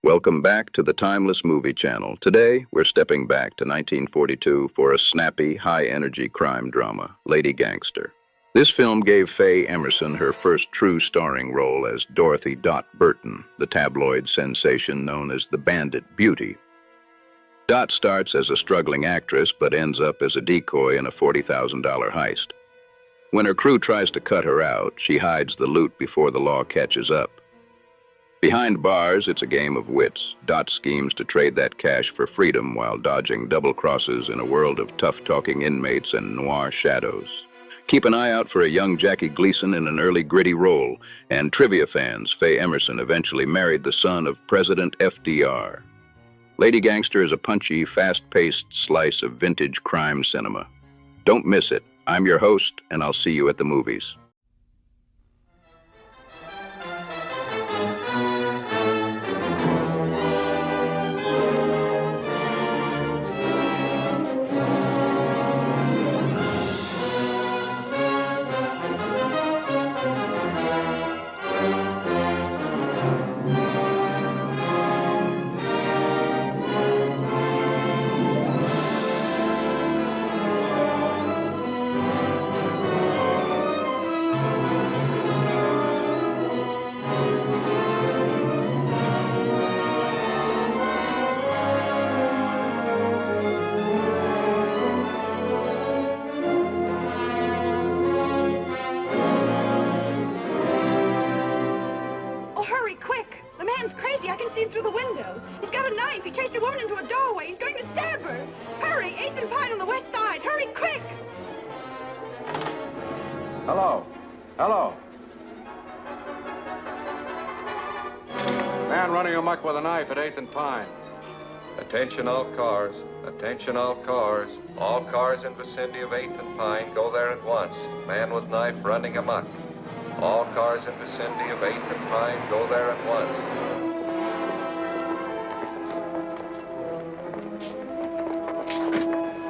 Welcome back to the Timeless Movie Channel. Today, we're stepping back to 1942 for a snappy, high-energy crime drama, Lady Gangster. This film gave Faye Emerson her first true starring role as Dorothy Burton, the tabloid sensation known as the Bandit Beauty. Dot starts as a struggling actress, but ends up as a decoy in a $40,000 heist. When her crew tries to cut her out, she hides the loot before the law catches up. Behind bars, it's a game of wits. Dot schemes to trade that cash for freedom while dodging double crosses in a world of tough-talking inmates and noir shadows. Keep an eye out for a young Jackie Gleason in an early gritty role, and trivia fans, Faye Emerson eventually married the son of President FDR. Lady Gangster is a punchy, fast-paced slice of vintage crime cinema. Don't miss it. I'm your host, and I'll see you at the movies. Through the window. He's got a knife. He chased a woman into a doorway. He's going to stab her. Hurry, 8th and Pine on the west side. Hurry, quick! Hello. Hello. Man running amok with a knife at 8th and Pine. Attention all cars. Attention all cars. All cars in vicinity of 8th and Pine, go there at once. Man with knife running amok. All cars in vicinity of 8th and Pine, go there at once.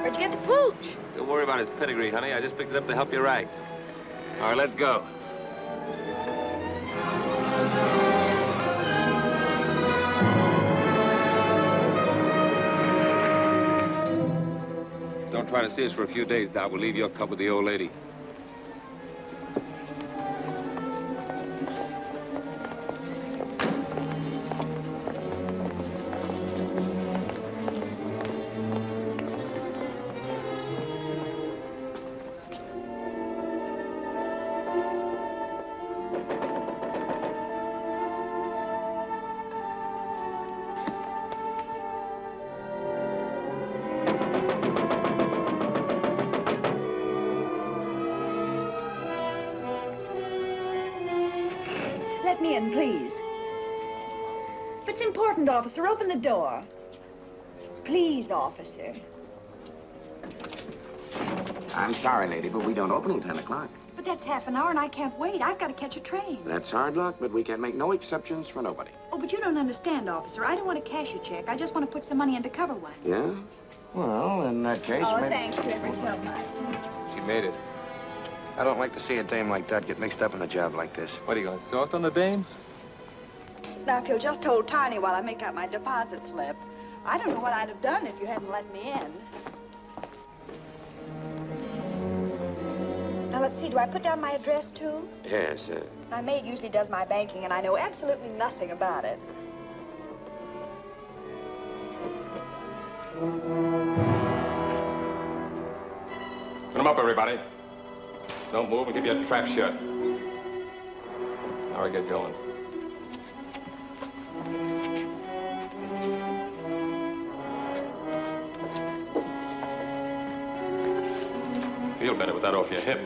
Where'd you get the pooch? Don't worry about his pedigree, honey. I just picked it up to help you right. All right, let's go. Don't try to see us for a few days, Doc. We'll leave your cub with the old lady. Let me in, please. If it's important, officer, open the door. Please, officer. I'm sorry, lady, but we don't open till 10 o'clock. But that's half an hour, and I can't wait. I've got to catch a train. That's hard luck, but we can make no exceptions for nobody. Oh, but you don't understand, officer. I don't want to cash a check. I just want to put some money in to cover one. Yeah? Well, in that case, Oh, maybe... thanks you ever so much. She made it. I don't like to see a dame like that get mixed up in a job like this. What, are you going to soft on the dames? Now, if you'll just hold Tiny while I make out my deposit slip. I don't know what I'd have done if you hadn't let me in. Now, let's see. Do I put down my address, too? Yes, My maid usually does my banking, and I know absolutely nothing about it. Put them up, everybody. Don't move and keep your trap shut. Now we get going. Feel better with that off your hip.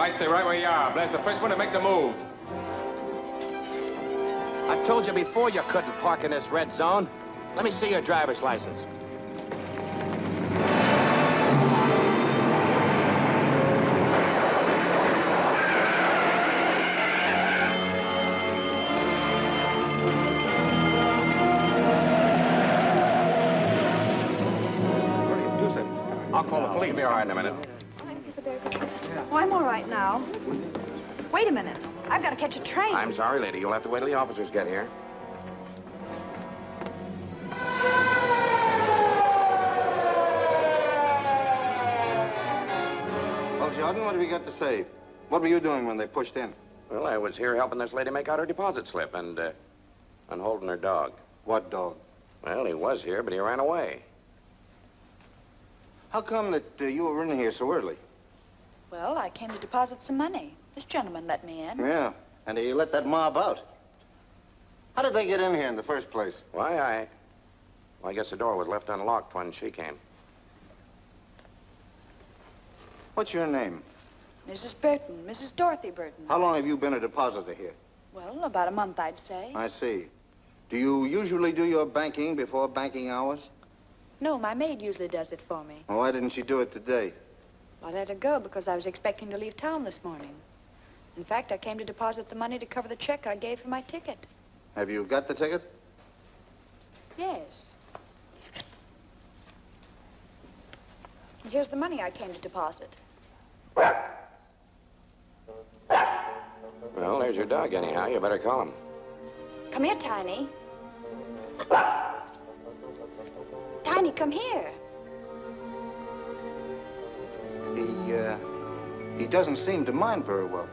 right, stay right where you are. Blast the first one that makes a move. I told you before you couldn't park in this red zone. Let me see your driver's license. I'll call the police. You'll be all right in a minute. Oh, I'm all right now. Wait a minute. I've got to catch a train. I'm sorry, lady. You'll have to wait till the officers get here. Well, Jordan, what have you got to say? What were you doing when they pushed in? Well, I was here helping this lady make out her deposit slip and holding her dog. What dog? Well, he was here, but he ran away. How come that you were in here so early? Well, I came to deposit some money. This gentleman let me in. Yeah, and you let that mob out. How did they get in here in the first place? Why, I guess the door was left unlocked when she came. What's your name? Mrs. Burton, Mrs. Dorothy Burton. How long have you been a depositor here? Well, about a month, I'd say. I see. Do you usually do your banking before banking hours? No, my maid usually does it for me. Well, why didn't she do it today? I let her go because I was expecting to leave town this morning. In fact, I came to deposit the money to cover the check I gave for my ticket. Have you got the ticket? Yes. And here's the money I came to deposit. Well, there's your dog anyhow. You better call him. Come here, Tiny. Tiny, come here. He doesn't seem to mind very well.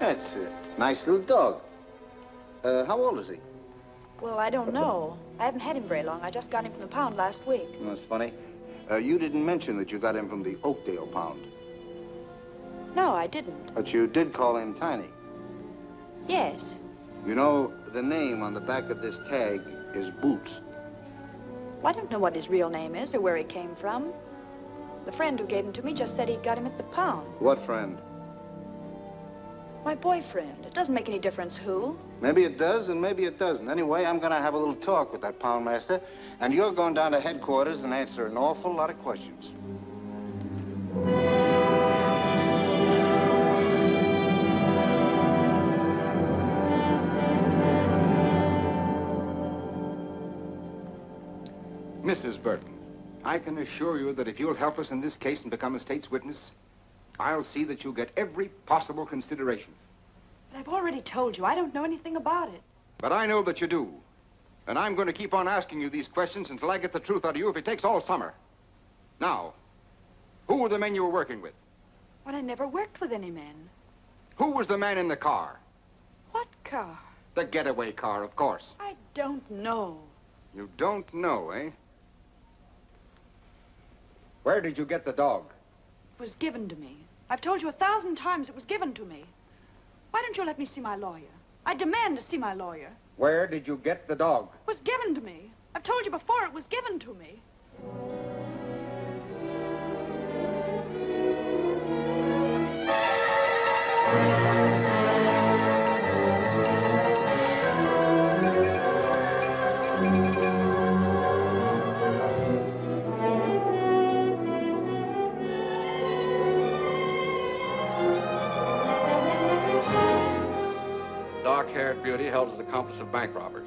That's a nice little dog. How old is he? Well, I don't know. I haven't had him very long. I just got him from the pound last week. That's funny. You didn't mention that you got him from the Oakdale pound. No, I didn't. But you did call him Tiny. Yes. You know, the name on the back of this tag is Boots. Well, I don't know what his real name is or where he came from. The friend who gave him to me just said he got him at the pound. What friend? My boyfriend. It doesn't make any difference who. Maybe it does and maybe it doesn't. Anyway, I'm going to have a little talk with that poundmaster, and you're going down to headquarters and answer an awful lot of questions. Mrs. Burton, I can assure you that if you'll help us in this case and become a state's witness, I'll see that you get every possible consideration. But I've already told you, I don't know anything about it. But I know that you do. And I'm going to keep on asking you these questions until I get the truth out of you if it takes all summer. Now, who were the men you were working with? Well, I never worked with any men. Who was the man in the car? What car? The getaway car, of course. I don't know. You don't know, eh? Where did you get the dog? It was given to me. I've told you 1,000 times it was given to me. Why don't you let me see my lawyer? I demand to see my lawyer. Where did you get the dog? It was given to me. I've told you before it was given to me. Dark-haired beauty held as accomplice of bank robbers.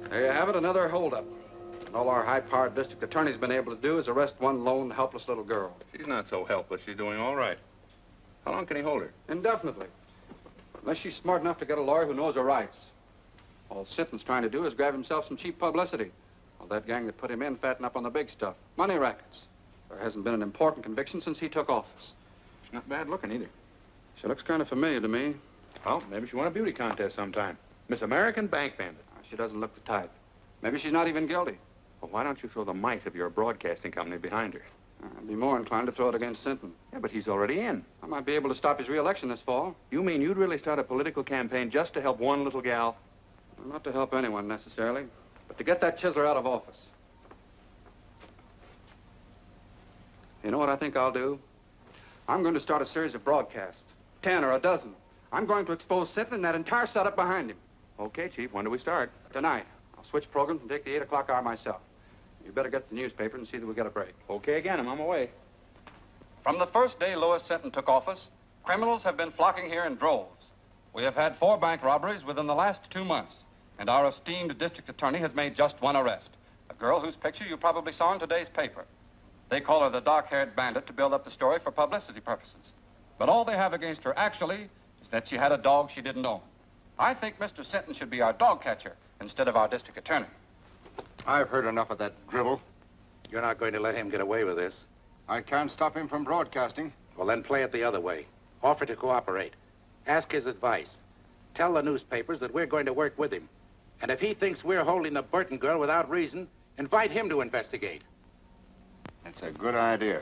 There you have it, another holdup. And all our high-powered district attorney's been able to do is arrest one lone, helpless little girl. She's not so helpless. She's doing all right. How long can he hold her? Indefinitely. Unless she's smart enough to get a lawyer who knows her rights. All Sinton's trying to do is grab himself some cheap publicity. Well, that gang that put him in fatten up on the big stuff. Money rackets. There hasn't been an important conviction since he took office. She's not bad looking either. She looks kind of familiar to me. Well, maybe she won a beauty contest sometime. Miss American Bank Bandit. she doesn't look the type. Maybe she's not even guilty. Well, why don't you throw the might of your broadcasting company behind her? I'd be more inclined to throw it against Sinton. Yeah, but he's already in. I might be able to stop his re-election this fall. You mean you'd really start a political campaign just to help one little gal? Well, not to help anyone, necessarily, but to get that chiseler out of office. You know what I think I'll do? I'm going to start a series of broadcasts. 10 or a dozen. I'm going to expose Sinton and that entire setup behind him. Okay, Chief. When do we start? Tonight. I'll switch programs and take the 8 o'clock hour myself. You better get the newspaper and see that we get a break. Okay again. I'm on my way. From the first day Louis Sinton took office, criminals have been flocking here in droves. We have had 4 bank robberies within the last 2 months, and our esteemed district attorney has made just one arrest. A girl whose picture you probably saw in today's paper. They call her the dark-haired bandit to build up the story for publicity purposes. But all they have against her, actually, is that she had a dog she didn't own. I think Mr. Sinton should be our dog catcher instead of our district attorney. I've heard enough of that drivel. You're not going to let him get away with this. I can't stop him from broadcasting. Well, then play it the other way. Offer to cooperate. Ask his advice. Tell the newspapers that we're going to work with him. And if he thinks we're holding the Burton girl without reason, invite him to investigate. That's a good idea.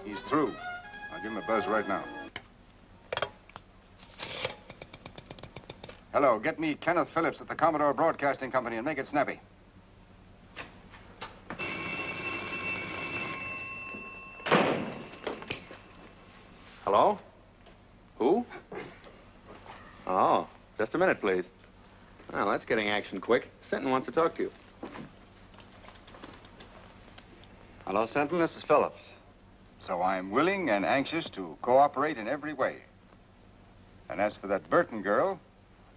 He's through. I'll give him a buzz right now. Hello, get me Kenneth Phillips at the Commodore Broadcasting Company and make it snappy. Hello? Who? Oh, just a minute, please. Well, that's getting action quick. Sinton wants to talk to you. Hello, Sinton. This is Phillips. So I'm willing and anxious to cooperate in every way. And as for that Burton girl,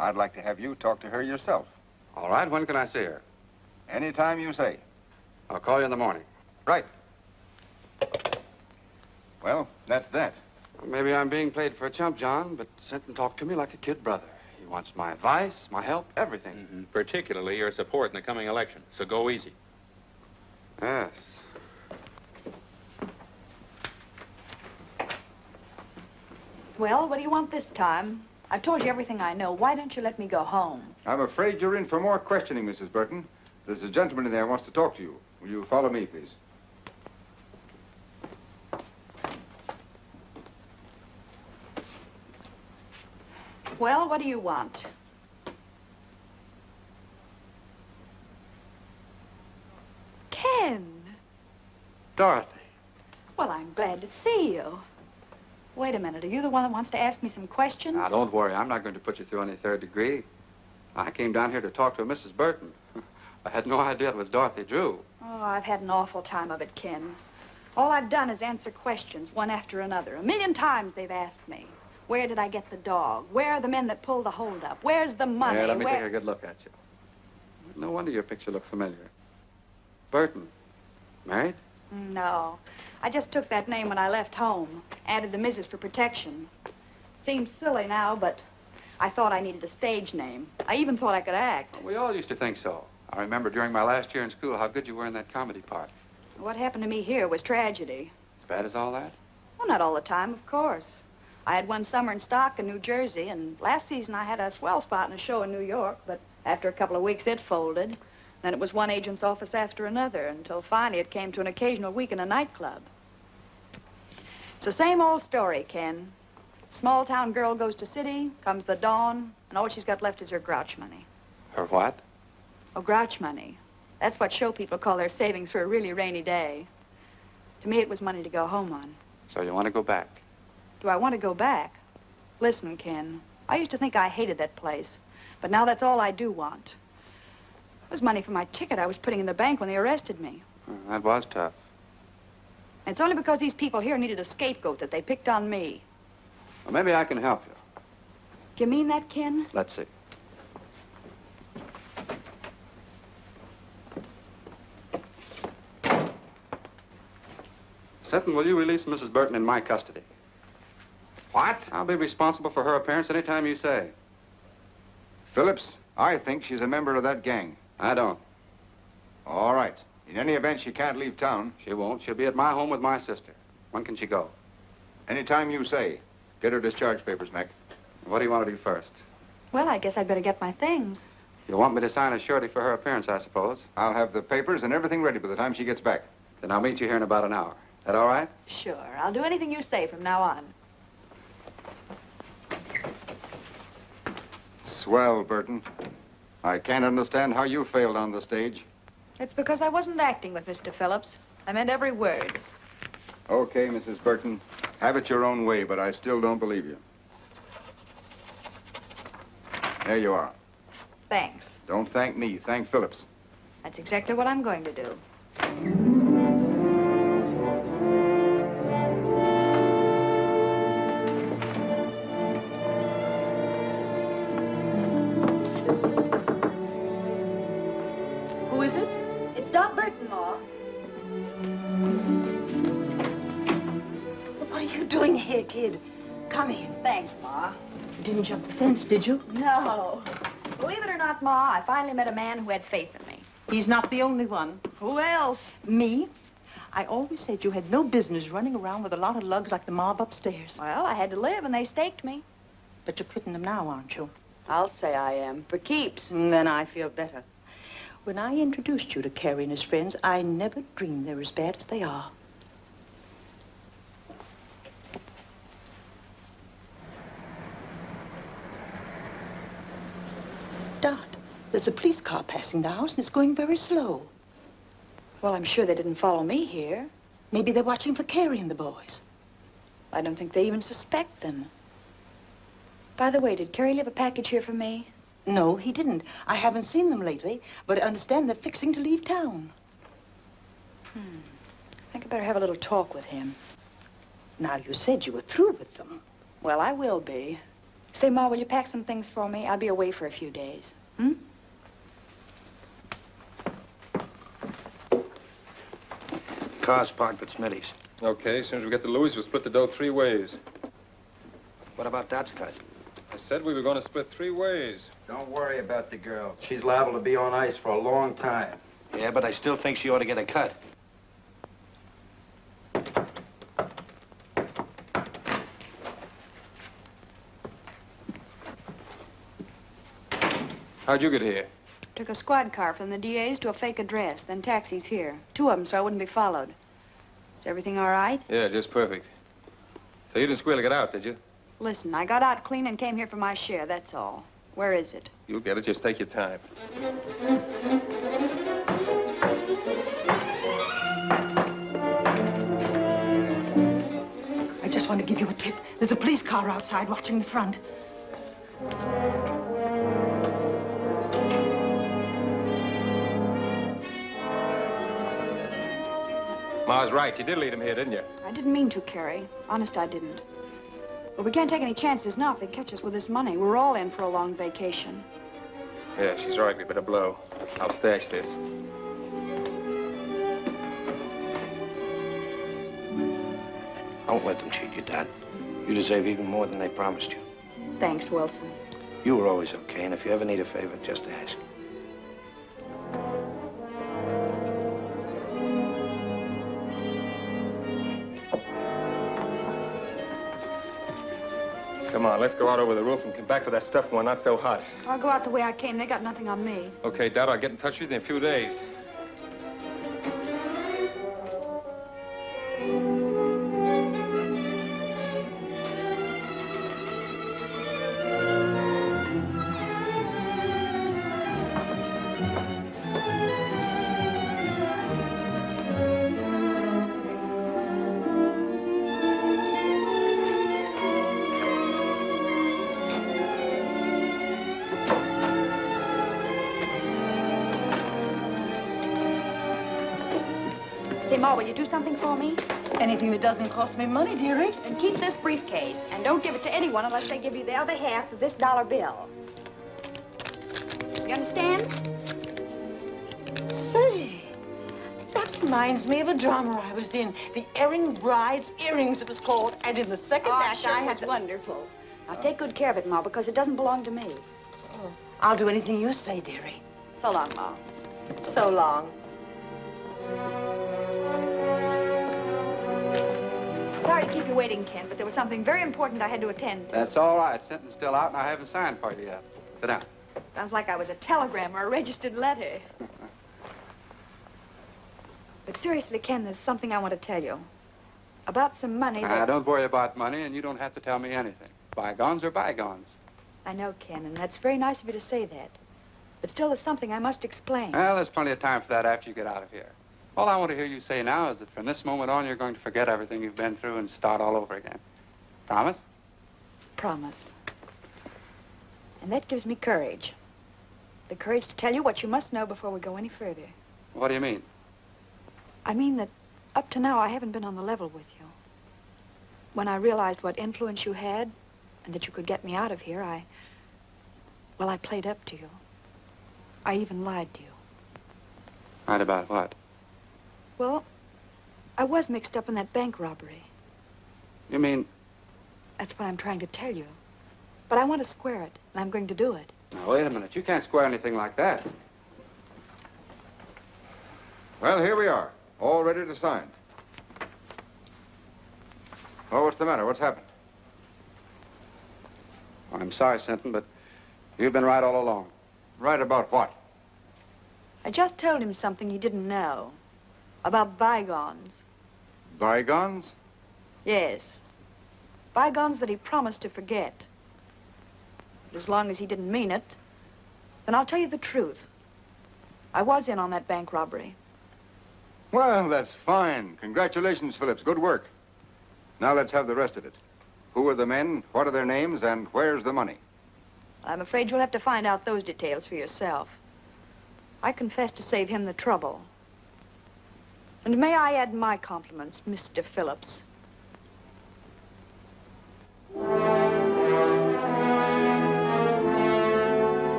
I'd like to have you talk to her yourself. All right. When can I see her? Anytime you say. I'll call you in the morning. Right. Well, that's that. Well, maybe I'm being played for a chump, John, but Sinton talked to me like a kid brother. He wants my advice, my help, everything. Mm-hmm. Particularly your support in the coming election. So go easy. Yes. Well, what do you want this time? I've told you everything I know. Why don't you let me go home? I'm afraid you're in for more questioning, Mrs. Burton. There's a gentleman in there who wants to talk to you. Will you follow me, please? Well, what do you want? Ken. Dorothy. Well, I'm glad to see you. Wait a minute. Are you the one that wants to ask me some questions? Now, don't worry. I'm not going to put you through any third degree. I came down here to talk to a Mrs. Burton. I had no idea it was Dorothy Drew. Oh, I've had an awful time of it, Ken. All I've done is answer questions, one after another. 1,000,000 times they've asked me. Where did I get the dog? Where are the men that pulled the holdup? Where's the money? Yeah, let me take a good look at you. No wonder your picture looked familiar. Burton. Married? No. I just took that name when I left home. Added the Mrs. for protection. Seems silly now, but I thought I needed a stage name. I even thought I could act. Well, we all used to think so. I remember during my last year in school how good you were in that comedy part. What happened to me here was tragedy. As bad as all that? Well, not all the time, of course. I had one summer in stock in New Jersey, and last season I had a swell spot in a show in New York, but after a couple of weeks it folded. Then it was one agent's office after another, until finally it came to an occasional week in a nightclub. It's the same old story, Ken. Small town girl goes to city, comes the dawn, and all she's got left is her grouch money. Her what? Oh, grouch money. That's what show people call their savings for a really rainy day. To me, it was money to go home on. So you want to go back? Do I want to go back? Listen, Ken, I used to think I hated that place, but now that's all I do want. It was money for my ticket I was putting in the bank when they arrested me. That was tough. It's only because these people here needed a scapegoat that they picked on me. Well, maybe I can help you. Do you mean that, Ken? Let's see. Sinton, will you release Mrs. Burton in my custody? What? I'll be responsible for her appearance any time you say. Phillips, I think she's a member of that gang. I don't. All right. In any event, she can't leave town. She won't. She'll be at my home with my sister. When can she go? Anytime you say. Get her discharge papers, Mac. What do you want to do first? Well, I guess I'd better get my things. You'll want me to sign a surety for her appearance, I suppose. I'll have the papers and everything ready by the time she gets back. Then I'll meet you here in about an hour. That all right? Sure. I'll do anything you say from now on. Swell, Burton. I can't understand how you failed on the stage. It's because I wasn't acting with Mr. Phillips. I meant every word. Okay, Mrs. Burton. Have it your own way, but I still don't believe you. There you are. Thanks. Don't thank me. Thank Phillips. That's exactly what I'm going to do. Who is it? It's Doc Burton, Ma. What are you doing here, kid? Come in. Thanks, Ma. You didn't jump the fence, did you? No. Believe it or not, Ma, I finally met a man who had faith in me. He's not the only one. Who else? Me? I always said you had no business running around with a lot of lugs like the mob upstairs. Well, I had to live, and they staked me. But you're quitting them now, aren't you? I'll say I am, for keeps. Then I feel better. When I introduced you to Carey and his friends, I never dreamed they're as bad as they are. Dot, there's a police car passing the house, and it's going very slow. Well, I'm sure they didn't follow me here. Maybe they're watching for Carey and the boys. I don't think they even suspect them. By the way, did Carey leave a package here for me? No, he didn't. I haven't seen them lately, but I understand they're fixing to leave town. I think I better have a little talk with him. Now, you said you were through with them. Well, I will be. Say, Ma, will you pack some things for me? I'll be away for a few days. Car's parked at Smitty's. Okay, as soon as we get to Louis, we'll split the dough 3 ways. What about Dot's cut? I said we were going to split 3 ways. Don't worry about the girl. She's liable to be on ice for a long time. Yeah, but I still think she ought to get a cut. How'd you get here? Took a squad car from the DA's to a fake address, then taxis here. 2 of them, so I wouldn't be followed. Is everything all right? Yeah, just perfect. So you didn't squeal to get out, did you? Listen, I got out clean and came here for my share, that's all. Where is it? You'll get it. Just take your time. I just want to give you a tip. There's a police car outside watching the front. Ma's right. You did lead him here, didn't you? I didn't mean to, Carey. Honest, I didn't. But we can't take any chances now if they catch us with this money. We're all in for a long vacation. Yeah, she's right. We better blow. I'll stash this. Don't let them cheat you, Dad. You deserve even more than they promised you. Thanks, Wilson. You were always okay, and if you ever need a favor, just ask. Come on, let's go out over the roof and come back with that stuff when we're not so hot. I'll go out the way I came. They got nothing on me. Okay, Dad, I'll get in touch with you in a few days. Say, Ma, will you do something for me? Anything that doesn't cost me money, dearie. Then keep this briefcase, and don't give it to anyone unless they give you the other half of this dollar bill. You understand? Say, that reminds me of a drama I was in. The Erring Bride's Earrings, it was called. And in the second act, sure, I it had was wonderful. Now, take good care of it, Ma, because it doesn't belong to me. Oh, I'll do anything you say, dearie. So long, Ma. So long. Sorry to keep you waiting, Ken, but there was something very important I had to attend to. That's all right. Sentence still out, and I haven't signed for you yet. Sit down. Sounds like I was a telegram or a registered letter. But seriously, Ken, there's something I want to tell you. About some money that... Don't worry about money, and you don't have to tell me anything. Bygones are bygones. I know, Ken, and that's very nice of you to say that. But still, there's something I must explain. Well, there's plenty of time for that after you get out of here. All I want to hear you say now is that from this moment on, you're going to forget everything you've been through and start all over again. Promise? Promise. And that gives me courage. The courage to tell you what you must know before we go any further. What do you mean? I mean that up to now, I haven't been on the level with you. When I realized what influence you had and that you could get me out of here, I played up to you. I even lied to you. Lied about what? Well, I was mixed up in that bank robbery. You mean... That's what I'm trying to tell you. But I want to square it, and I'm going to do it. Now, wait a minute. You can't square anything like that. Well, here we are, all ready to sign. Oh, what's the matter? What's happened? Well, I'm sorry, Sinton, but you've been right all along. Right about what? I just told him something he didn't know. About bygones. Bygones? Yes. Bygones that he promised to forget. But as long as he didn't mean it, then I'll tell you the truth. I was in on that bank robbery. Well, that's fine. Congratulations, Phillips. Good work. Now let's have the rest of it. Who are the men, what are their names, and where's the money? I'm afraid you'll have to find out those details for yourself. I confess to save him the trouble. And may I add my compliments, Mr. Phillips.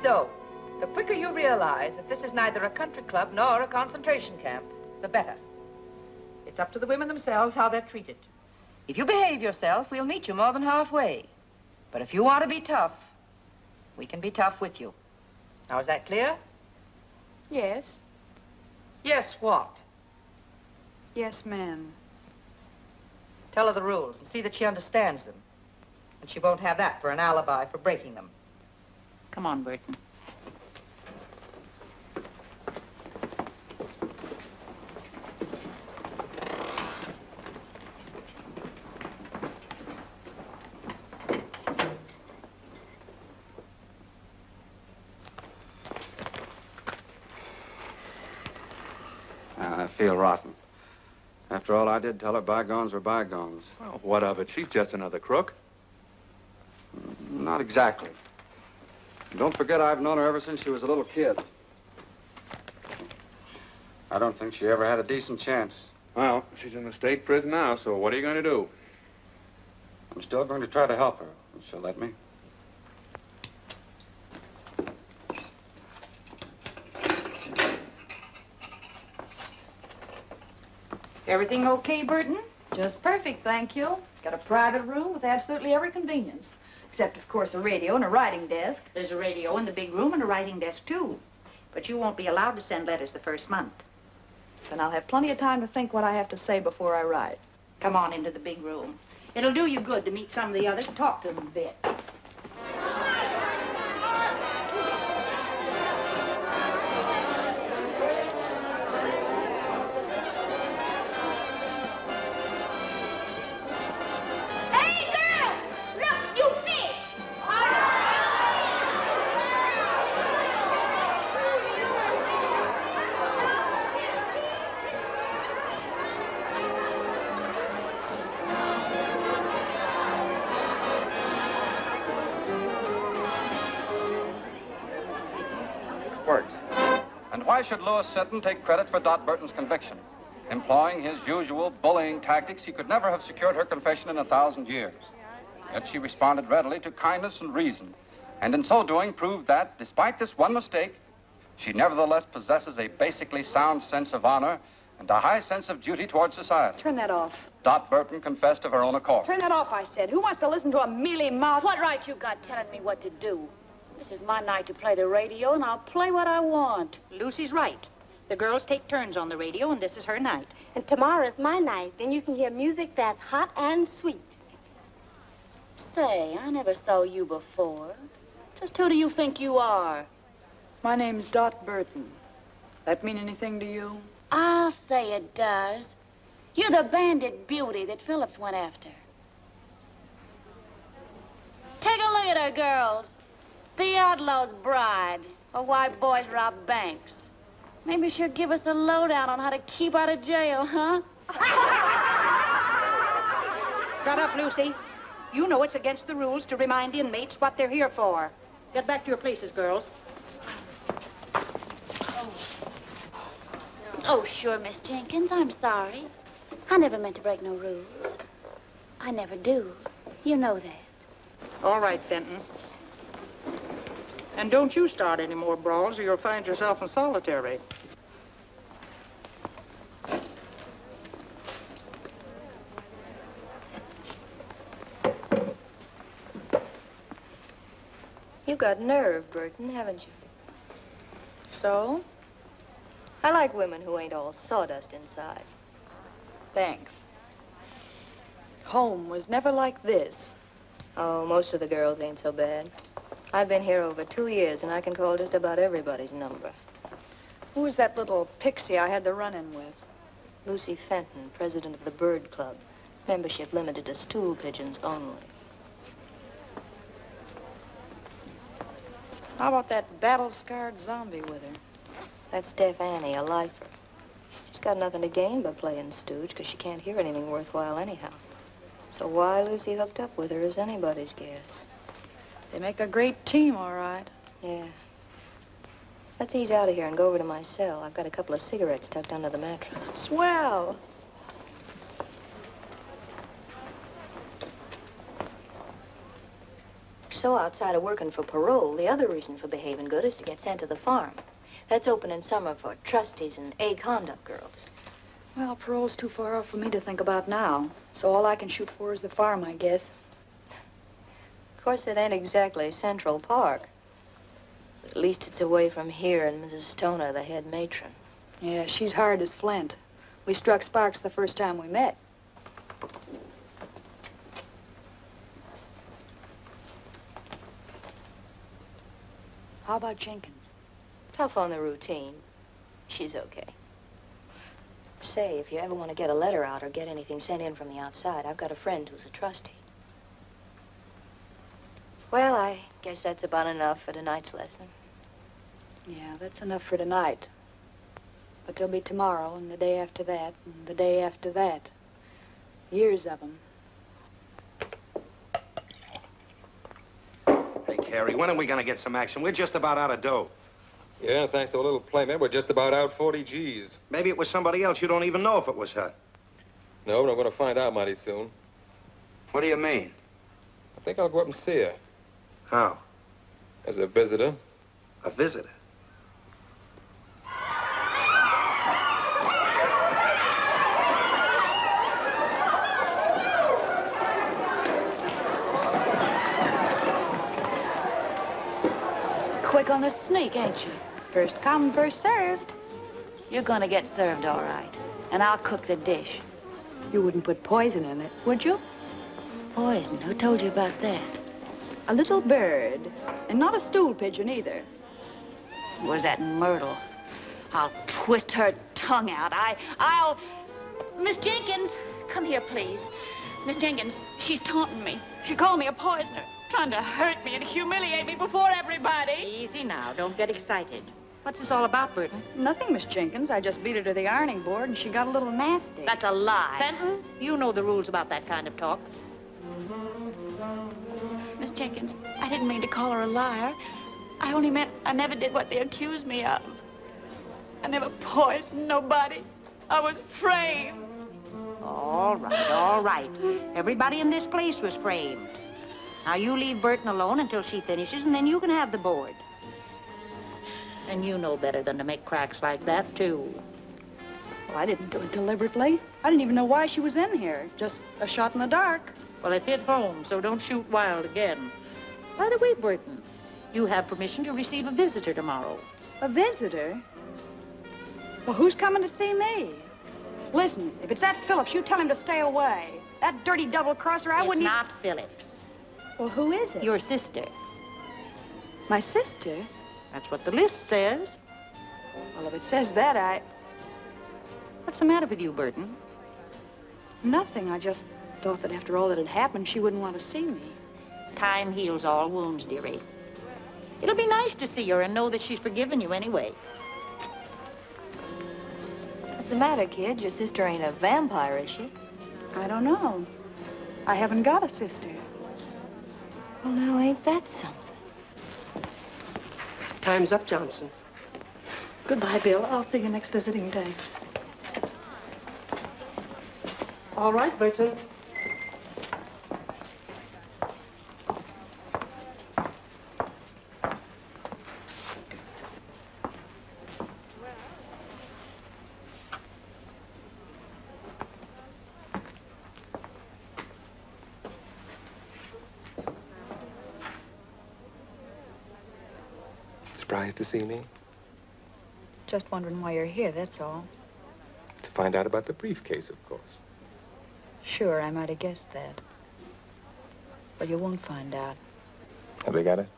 So, the quicker you realize that this is neither a country club nor a concentration camp, the better. It's up to the women themselves how they're treated. If you behave yourself, we'll meet you more than halfway. But if you want to be tough, we can be tough with you. Now, is that clear? Yes. Yes, what? Yes, ma'am. Tell her the rules and see that she understands them. And she won't have that for an alibi for breaking them. Come on, Burton. I feel rotten. After all I did, tell her bygones were bygones. Well, what of it? She's just another crook. Not exactly. Don't forget I've known her ever since she was a little kid. I don't think she ever had a decent chance. Well, she's in the state prison now, so what are you going to do? I'm still going to try to help her, if she'll let me. Everything okay, Burton? Just perfect, thank you. Got a private room with absolutely every convenience. Except, of course, a radio and a writing desk. There's a radio in the big room and a writing desk, too. But you won't be allowed to send letters the first month. Then I'll have plenty of time to think what I have to say before I write. Come on into the big room. It'll do you good to meet some of the others and talk to them a bit. And why should Louis Sinton take credit for Dot Burton's conviction? Employing his usual bullying tactics, he could never have secured her confession in 1,000 years. Yet she responded readily to kindness and reason, and in so doing proved that, despite this one mistake, she nevertheless possesses a basically sound sense of honor and a high sense of duty towards society. Turn that off. Dot Burton confessed of her own accord. Turn that off, I said. Who wants to listen to a mealy-mouthed... What right you got telling me what to do? This is my night to play the radio, and I'll play what I want. Lucy's right. The girls take turns on the radio, and this is her night. And tomorrow's my night. Then you can hear music that's hot and sweet. Say, I never saw you before. Just who do you think you are? My name's Dot Burton. That mean anything to you? I'll say it does. You're the Bandit Beauty that Phillips went after. Take a look at her, girls. The outlaw's bride, or why boys rob banks. Maybe she'll give us a lowdown on how to keep out of jail, huh? Shut up, Lucy. You know it's against the rules to remind inmates what they're here for. Get back to your places, girls. Oh, sure, Miss Jenkins. I'm sorry. I never meant to break no rules. I never do. You know that. All right, Fenton. And don't you start any more brawls or you'll find yourself in solitary. You've got nerve, Burton, haven't you? So? I like women who ain't all sawdust inside. Thanks. Home was never like this. Oh, most of the girls ain't so bad. I've been here over 2 years, and I can call just about everybody's number. Who was that little pixie I had the run-in with? Lucy Fenton, president of the Bird Club. Membership limited to stool pigeons only. How about that battle-scarred zombie with her? That's Deaf Annie, a lifer. She's got nothing to gain by playing stooge, because she can't hear anything worthwhile anyhow. So why Lucy hooked up with her is anybody's guess. They make a great team, all right. Yeah. Let's ease out of here and go over to my cell. I've got a couple of cigarettes tucked under the mattress. Swell. So outside of working for parole, the other reason for behaving good is to get sent to the farm. That's open in summer for trustees and A-conduct girls. Well, parole's too far off for me to think about now. So all I can shoot for is the farm, I guess. Of course, it ain't exactly Central Park. But at least it's away from here and Mrs. Stoner, the head matron. Yeah, she's hard as flint. We struck sparks the first time we met. How about Jenkins? Tough on the routine. She's okay. Say, if you ever want to get a letter out or get anything sent in from the outside, I've got a friend who's a trustee. Well, I guess that's about enough for tonight's lesson. Yeah, that's enough for tonight. But there'll be tomorrow, and the day after that, and the day after that. Years of them. Hey, Carey, when are we going to get some action? We're just about out of dough. Yeah, thanks to a little playmate, we're just about out 40 G's. Maybe it was somebody else. You don't even know if it was her. No, but I'm going to find out mighty soon. What do you mean? I think I'll go up and see her. How? As a visitor. A visitor? Quick on the sneak, ain't you? First come, first served. You're gonna get served all right. And I'll cook the dish. You wouldn't put poison in it, would you? Poison? Who told you about that? A little bird. And not a stool pigeon, either. Was that Myrtle? I'll twist her tongue out. I'll... Miss Jenkins, come here, please. Miss Jenkins, she's taunting me. She called me a poisoner, trying to hurt me and humiliate me before everybody. Easy now. Don't get excited. What's this all about, Burton? Nothing, Miss Jenkins. I just beat her to the ironing board, and she got a little nasty. That's a lie. Fenton, you know the rules about that kind of talk. Miss Jenkins, I didn't mean to call her a liar. I only meant I never did what they accused me of. I never poisoned nobody. I was framed. All right, all right. Everybody in this place was framed. Now, you leave Burton alone until she finishes, and then you can have the board. And you know better than to make cracks like that, too. Well, I didn't do it deliberately. I didn't even know why she was in here. Just a shot in the dark. Well, it hit home, so don't shoot wild again. By the way, Burton, you have permission to receive a visitor tomorrow. A visitor? Well, who's coming to see me? Listen, if it's that Phillips, you tell him to stay away. That dirty double-crosser, I wouldn't... It's not Phillips. Well, who is it? Your sister. My sister? That's what the list says. Well, if it says that, What's the matter with you, Burton? Nothing. I just thought that after all that had happened, she wouldn't want to see me. Time heals all wounds, dearie. It'll be nice to see her and know that she's forgiven you anyway. What's the matter, kid? Your sister ain't a vampire, is she? I don't know. I haven't got a sister. Well, now, ain't that something? Time's up, Johnson. Goodbye, Bill. I'll see you next visiting day. All right, Burton. Surprised to see me? Just wondering why you're here, that's all. To find out about the briefcase, of course. Sure, I might have guessed that. But you won't find out. Have they got it?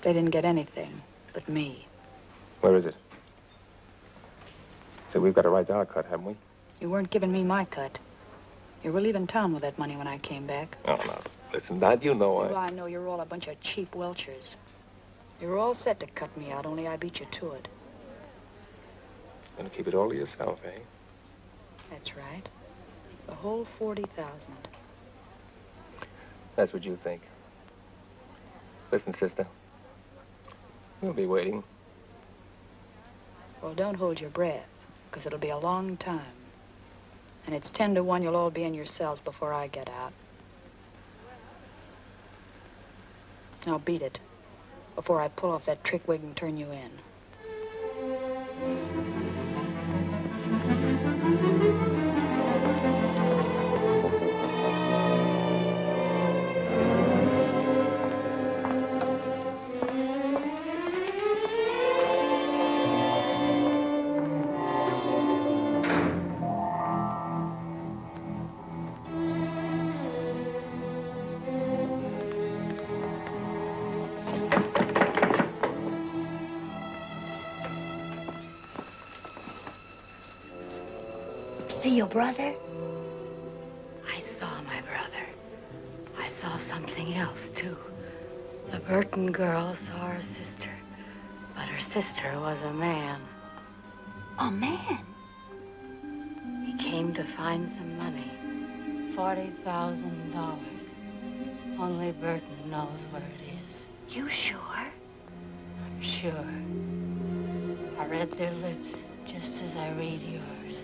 They didn't get anything but me. Where is it? So we've got a right to our cut, haven't we? You weren't giving me my cut. You were leaving town with that money when I came back. Oh, no. Listen, Dad, you know Well, I know you're all a bunch of cheap welchers. You were all set to cut me out, only I beat you to it. Gonna keep it all to yourself, eh? That's right. The whole 40,000. That's what you think. Listen, sister. We'll be waiting. Well, don't hold your breath, because it'll be a long time. And it's 10 to 1 you'll all be in your cells before I get out. Now beat it, before I pull off that trick wig and turn you in. See your brother? I saw my brother. I saw something else, too. The Burton girl saw her sister, but her sister was a man. A man? He came to find some money. $40,000. Only Burton knows where it is. You sure? I'm sure. I read their lips just as I read yours.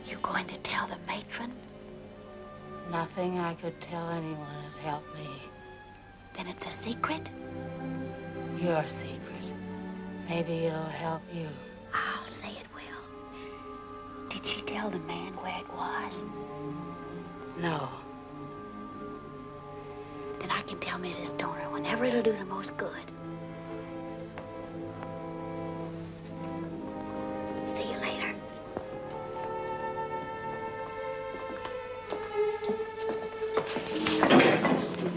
You going to tell the matron? Nothing I could tell anyone would help me. Then it's a secret? Your secret. Maybe it'll help you. I'll say it will. Did she tell the man where it was? No. Then I can tell Mrs. Stoner whenever it'll do the most good. See you later.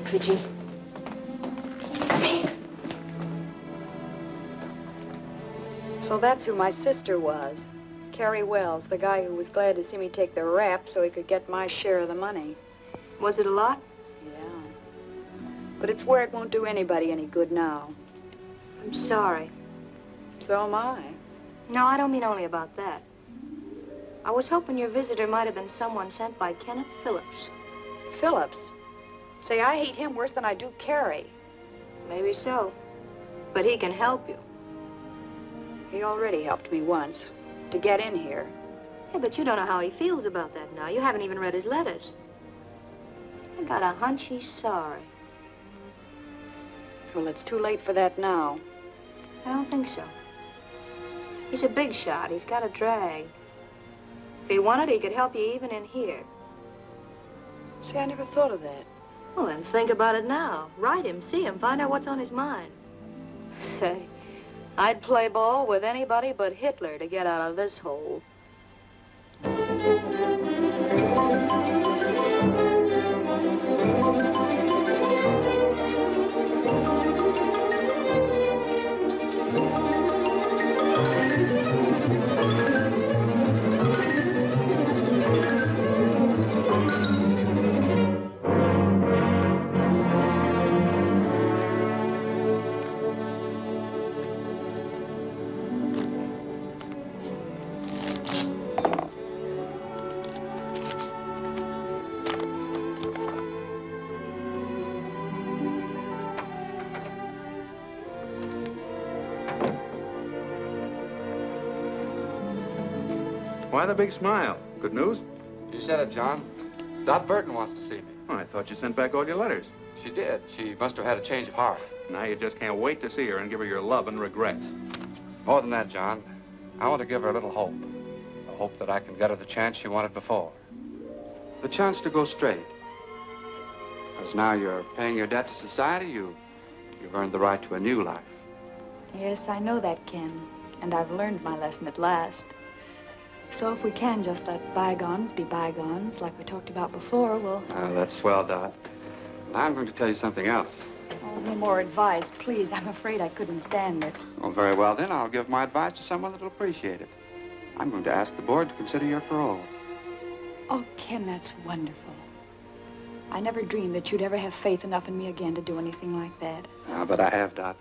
Could you? Come here. So that's who my sister was. Carey Wells, the guy who was glad to see me take the rap so he could get my share of the money. Was it a lot? Yeah. But it's where it won't do anybody any good now. I'm sorry. So am I. No, I don't mean only about that. I was hoping your visitor might have been someone sent by Kenneth Phillips. Phillips? Say, I hate him worse than I do Carey. Maybe so. But he can help you. He already helped me once, to get in here. Yeah, but you don't know how he feels about that now. You haven't even read his letters. I got a hunch he's sorry. Well, it's too late for that now. I don't think so. He's a big shot. He's got a drag. If he wanted, he could help you even in here. See, I never thought of that. Well, then think about it now. Write him, see him, find out what's on his mind. Say, I'd play ball with anybody but Hitler to get out of this hole. Why the big smile? Good news? You said it, John. Dot Burton wants to see me. Oh, I thought you sent back all your letters. She did. She must have had a change of heart. Now you just can't wait to see her and give her your love and regrets. More than that, John. I want to give her a little hope. A hope that I can get her the chance she wanted before. The chance to go straight. Because now you're paying your debt to society, you've earned the right to a new life. Yes, I know that, Ken. And I've learned my lesson at last. So if we can just let bygones be bygones, like we talked about before, we'll... That's swell, Dot. Now I'm going to tell you something else. Oh, no more advice, please. I'm afraid I couldn't stand it. Well, very well, then. I'll give my advice to someone that'll appreciate it. I'm going to ask the board to consider your parole. Oh, Ken, that's wonderful. I never dreamed that you'd ever have faith enough in me again to do anything like that. But I have, Dot.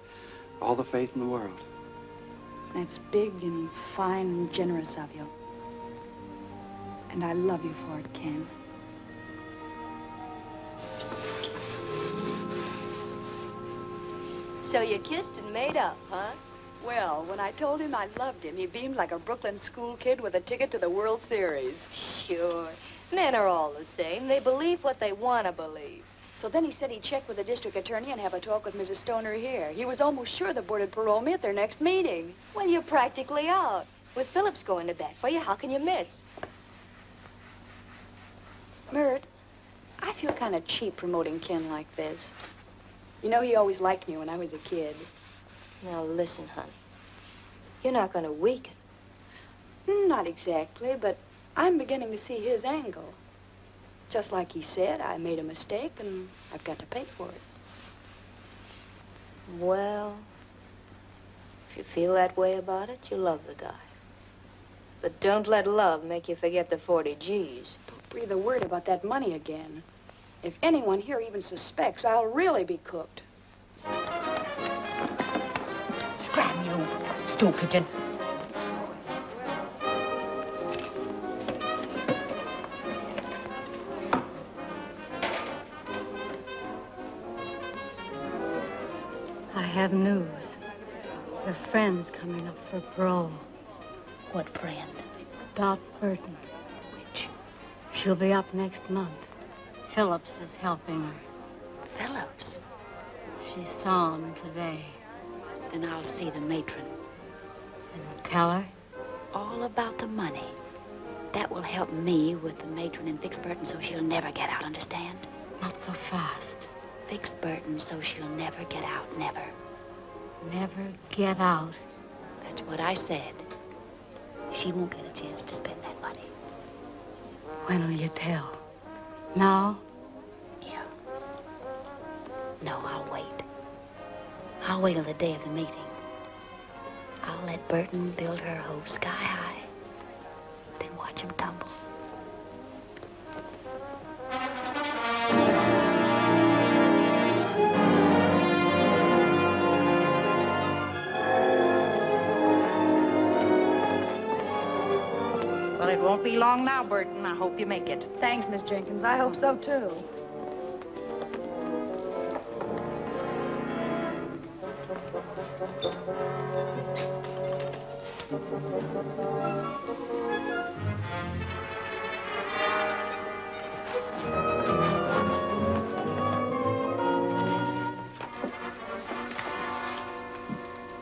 All the faith in the world. That's big and fine and generous of you. And I love you for it, Ken. So you kissed and made up, huh? Well, when I told him I loved him, he beamed like a Brooklyn school kid with a ticket to the World Series. Sure. Men are all the same. They believe what they want to believe. So then he said he'd check with the district attorney and have a talk with Mrs. Stoner here. He was almost sure the board would parole me at their next meeting. Well, you're practically out. With Phillips going to bat for you, how can you miss? Mert, I feel kind of cheap promoting Ken like this. You know, he always liked me when I was a kid. Now, listen, honey. You're not going to weaken. Not exactly, but I'm beginning to see his angle. Just like he said, I made a mistake, and I've got to pay for it. Well, if you feel that way about it, you love the guy. But don't let love make you forget the 40 G's. Don't breathe a word about that money again. If anyone here even suspects, I'll really be cooked. Scram, you stool pigeon. I have news. Your friend's coming up for parole. What friend? Dot Burton. Which? She'll be up next month. Phillips is helping her. Phillips? She saw him today. Then I'll see the matron. And tell her? All about the money. That will help me with the matron and fix Burton so she'll never get out, understand? Not so fast. Fix Burton so she'll never get out, never. Never get out. That's what I said. She won't get a chance to spend that money. When will you tell? Now? Yeah. No, I'll wait. I'll wait till the day of the meeting. I'll let Burton build her hope sky high. Then watch him tumble. Well, it won't be long now, Burton. I hope you make it. Thanks, Miss Jenkins. I hope so, too.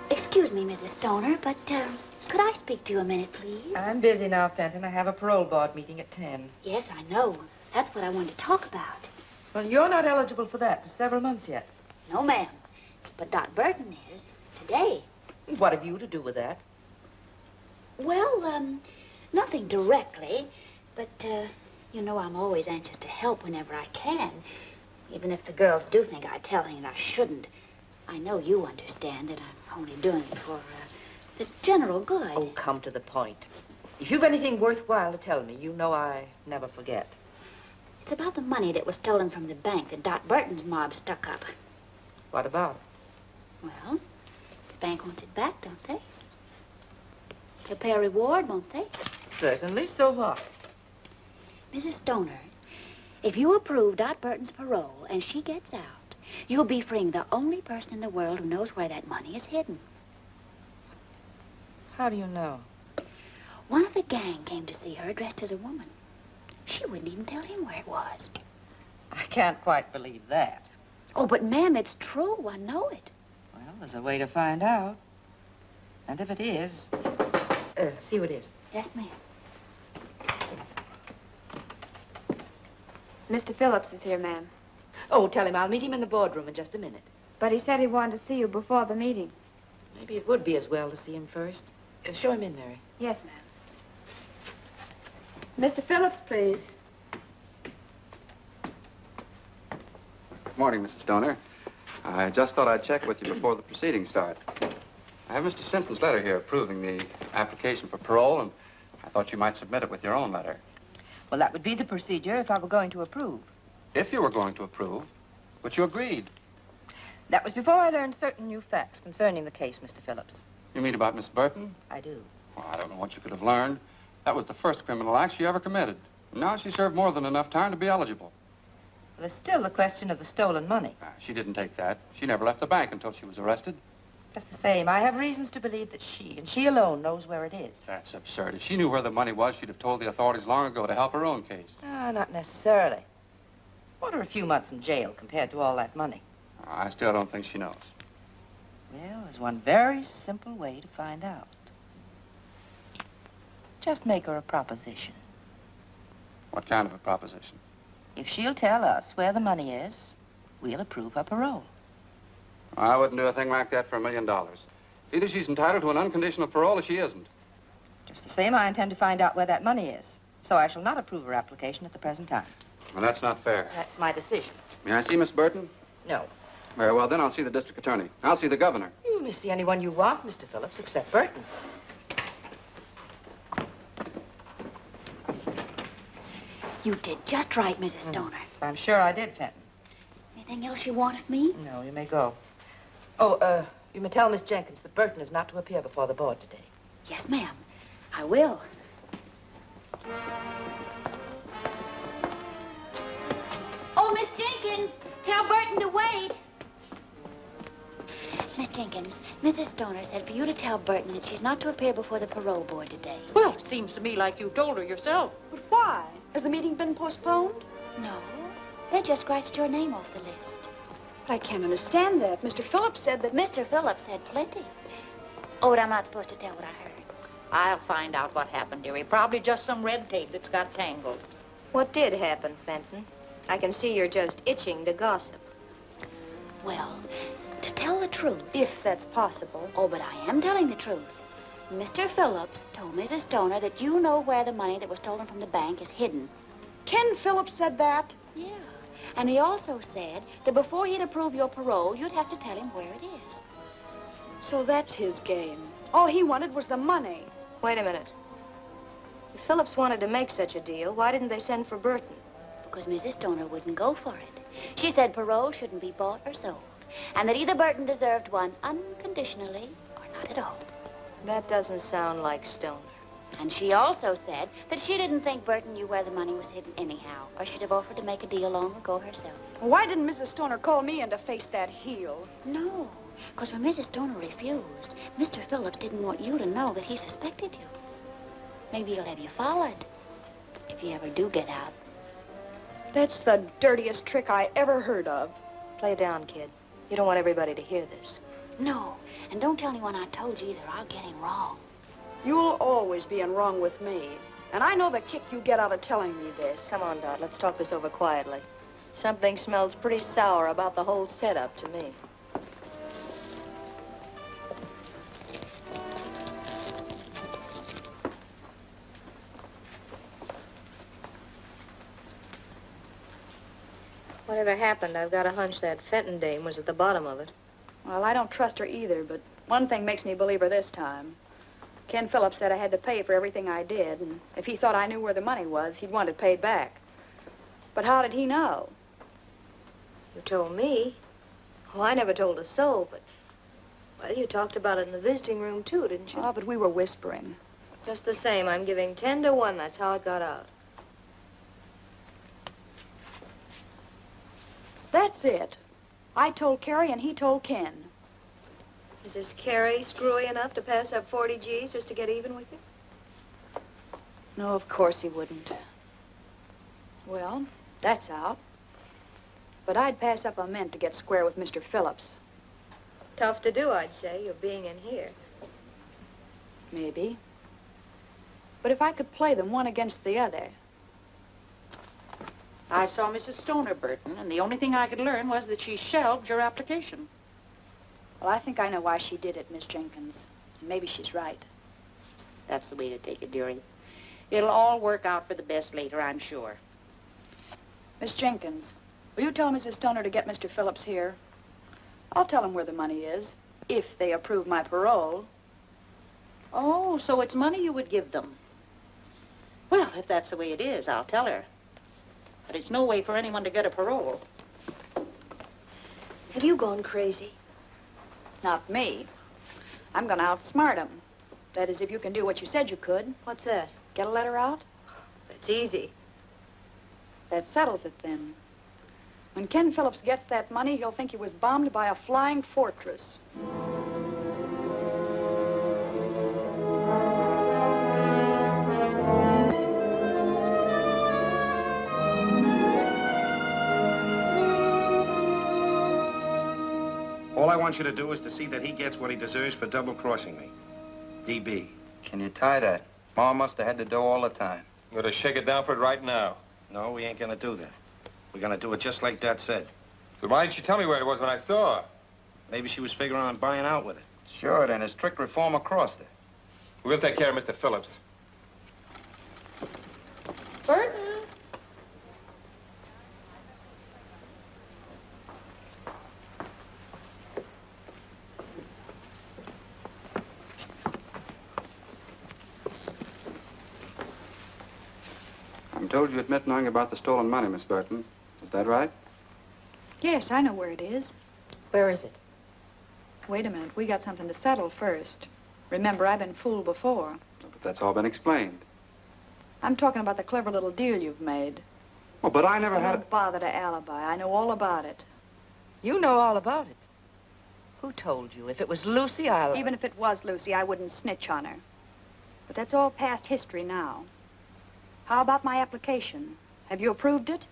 Excuse me, Mrs. Stoner, but, could I speak to you a minute, please? I'm busy now, Fenton. I have a parole board meeting at 10. Yes, I know. That's what I wanted to talk about. Well, you're not eligible for that for several months yet. No, ma'am. But Dot Burton is. Today. What have you to do with that? Well, nothing directly. But, you know, I'm always anxious to help whenever I can. Even if the girls do think I tell things I shouldn't. I know you understand that I'm only doing it for, the general good. Oh, come to the point. If you've anything worthwhile to tell me, you know I never forget. It's about the money that was stolen from the bank that Dot Burton's mob stuck up. What about it? Well, the bank wants it back, don't they? They'll pay a reward, won't they? Certainly. So what? Mrs. Stoner, if you approve Dot Burton's parole and she gets out, you'll be freeing the only person in the world who knows where that money is hidden. How do you know? One of the gang came to see her dressed as a woman. She wouldn't even tell him where it was. I can't quite believe that. Oh, but ma'am, it's true. I know it. Well, there's a way to find out. And if it is, see who it is. Yes, ma'am. Mr. Phillips is here, ma'am. Oh, tell him I'll meet him in the boardroom in just a minute. But he said he wanted to see you before the meeting. Maybe it would be as well to see him first. Show him in, Mary. Yes, ma'am. Mr. Phillips, please. Good morning, Mrs. Stoner. I just thought I'd check with you before the proceedings start. I have Mr. Sinton's letter here approving the application for parole, and I thought you might submit it with your own letter. Well, that would be the procedure if I were going to approve. If you were going to approve, but you agreed. That was before I learned certain new facts concerning the case, Mr. Phillips. You mean about Miss Burton? I do. Well, I don't know what you could have learned. That was the first criminal act she ever committed. Now she served more than enough time to be eligible. Well, there's still the question of the stolen money. She didn't take that. She never left the bank until she was arrested. Just the same, I have reasons to believe that she, and she alone, knows where it is. That's absurd. If she knew where the money was, she'd have told the authorities long ago to help her own case. Not necessarily. What are a few months in jail compared to all that money? I still don't think she knows. Well, there's one very simple way to find out. Just make her a proposition. What kind of a proposition? If she'll tell us where the money is, we'll approve her parole. I wouldn't do a thing like that for $1 million. Either she's entitled to an unconditional parole or she isn't. Just the same, I intend to find out where that money is. So I shall not approve her application at the present time. Well, that's not fair. That's my decision. May I see Miss Burton? No. Very well, then I'll see the district attorney. I'll see the governor. You may see anyone you want, Mr. Phillips, except Burton. You did just right, Mrs. Stoner. I'm sure I did, Fenton. Anything else you want of me? No, you may go. Oh, you may tell Miss Jenkins that Burton is not to appear before the board today. Yes, ma'am. I will. Oh, Miss Jenkins, tell Burton to wait. Miss Jenkins, Mrs. Stoner said for you to tell Burton that she's not to appear before the parole board today. Well, it seems to me like you told her yourself. But why? Has the meeting been postponed? No. They just scratched your name off the list. But I can't understand that. Mr. Phillips said that... Mr. Phillips said plenty. Oh, but I'm not supposed to tell what I heard. I'll find out what happened, dearie. Probably just some red tape that's got tangled. What did happen, Fenton? I can see you're just itching to gossip. Well, to tell the truth... If that's possible. Oh, but I am telling the truth. Mr. Phillips told Mrs. Stoner that you know where the money that was stolen from the bank is hidden. Ken Phillips said that? Yeah. And he also said that before he'd approve your parole, you'd have to tell him where it is. So that's his game. All he wanted was the money. Wait a minute. If Phillips wanted to make such a deal, why didn't they send for Burton? Because Mrs. Stoner wouldn't go for it. She said parole shouldn't be bought or sold, and that either Burton deserved one unconditionally or not at all. That doesn't sound like Stoner. And she also said that she didn't think Burton knew where the money was hidden anyhow, or she'd have offered to make a deal long ago herself. Why didn't Mrs. Stoner call me in to face that heel? No, because when Mrs. Stoner refused, Mr. Phillips didn't want you to know that he suspected you. Maybe he'll have you followed, if you ever do get out. That's the dirtiest trick I ever heard of. Play down, kid. You don't want everybody to hear this. No, and don't tell anyone I told you either. I'll get him wrong. You'll always be in wrong with me. And I know the kick you get out of telling me this. Come on, Dot. Let's talk this over quietly. Something smells pretty sour about the whole setup to me. Whatever happened, I've got a hunch that Fenton dame was at the bottom of it. Well, I don't trust her either, but one thing makes me believe her this time. Ken Phillips said I had to pay for everything I did, and if he thought I knew where the money was, he'd want it paid back. But how did he know? You told me. Oh, I never told a soul, but... Well, you talked about it in the visiting room, too, didn't you? Oh, but we were whispering. Just the same, I'm giving 10 to 1. That's how it got out. That's it. I told Carey and he told Ken. Is this Carey screwy enough to pass up 40 G's just to get even with you? No, of course he wouldn't. Well, that's out. But I'd pass up a mint to get square with Mr. Phillips. Tough to do, I'd say, you being in here. Maybe. But if I could play them one against the other. I saw Mrs. Stoner, Burton, and the only thing I could learn was that she shelved your application. Well, I think I know why she did it, Miss Jenkins. And maybe she's right. That's the way to take it, dearie. It'll all work out for the best later, I'm sure. Miss Jenkins, will you tell Mrs. Stoner to get Mr. Phillips here? I'll tell him where the money is, if they approve my parole. Oh, so it's money you would give them. Well, if that's the way it is, I'll tell her. But it's no way for anyone to get a parole. Have you gone crazy? Not me. I'm going to outsmart him. That is, if you can do what you said you could. What's that? Get a letter out? It's easy. That settles it, then. When Ken Phillips gets that money, he'll think he was bombed by a flying fortress. All I want you to do is to see that he gets what he deserves for double-crossing me. D.B. Can you tie that? Ma must have had the dough all the time. I'm gonna shake it down for it right now. No, we ain't gonna do that. We're gonna do it just like Dad said. So why didn't you tell me where it was when I saw her? Maybe she was figuring on buying out with it. Sure, then. It's strict reform across there. We'll take care of Mr. Phillips. Burton! I'm told you admit knowing about the stolen money, Miss Burton. Is that right? Yes, I know where it is. Where is it? Wait a minute. We got something to settle first. Remember, I've been fooled before. But that's all been explained. I'm talking about the clever little deal you've made. Oh, but I never had... Don't bother to alibi. I know all about it. You know all about it. Who told you? If it was Lucy, I'll... Even if it was Lucy, I wouldn't snitch on her. But that's all past history now. How about my application? Have you approved it?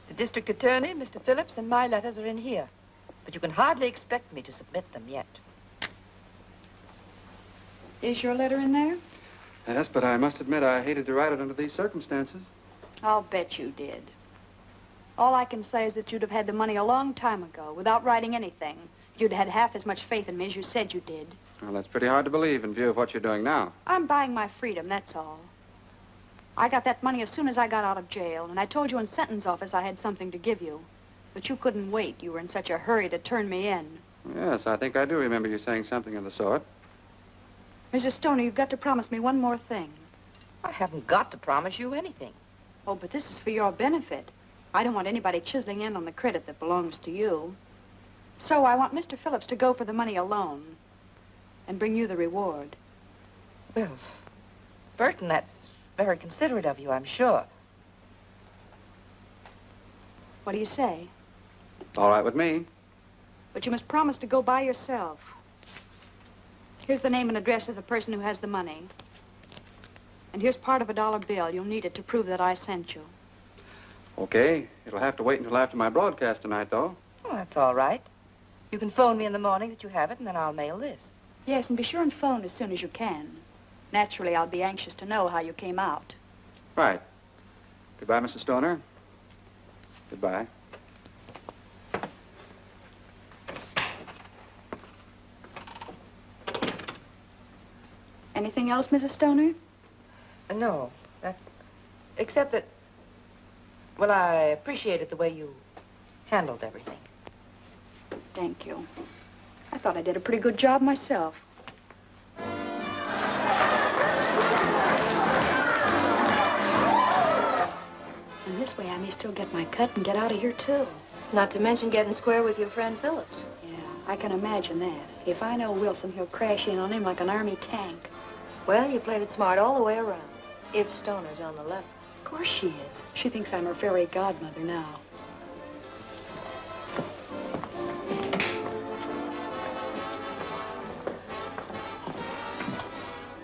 The district attorney, Mr. Phillips, and my letters are in here. But you can hardly expect me to submit them yet. Is your letter in there? Yes, but I must admit I hated to write it under these circumstances. I'll bet you did. All I can say is that you'd have had the money a long time ago, without writing anything. You'd had half as much faith in me as you said you did. Well, that's pretty hard to believe in view of what you're doing now. I'm buying my freedom, that's all. I got that money as soon as I got out of jail, and I told you in sentence office I had something to give you. But you couldn't wait. You were in such a hurry to turn me in. Yes, I think I do remember you saying something of the sort. Mrs. Stoner, you've got to promise me one more thing. I haven't got to promise you anything. Oh, but this is for your benefit. I don't want anybody chiseling in on the credit that belongs to you. So I want Mr. Phillips to go for the money alone and bring you the reward. Well, Burton, that's very considerate of you, I'm sure. What do you say? All right with me. But you must promise to go by yourself. Here's the name and address of the person who has the money. And here's part of a $1 bill. You'll need it to prove that I sent you. Okay. It'll have to wait until after my broadcast tonight, though. Oh, that's all right. You can phone me in the morning that you have it, and then I'll mail this. Yes, and be sure and phone as soon as you can. Naturally, I'll be anxious to know how you came out. Right. Goodbye, Mrs. Stoner. Goodbye. Anything else, Mrs. Stoner? No, that's... Except that... Well, I appreciated the way you handled everything. Thank you. I thought I did a pretty good job myself. And this way I may still get my cut and get out of here, too. Not to mention getting square with your friend Phillips. Yeah, I can imagine that. If I know Wilson, he'll crash in on him like an army tank. Well, you played it smart all the way around. If Stoner's on the level. Of course she is. She thinks I'm her fairy godmother now.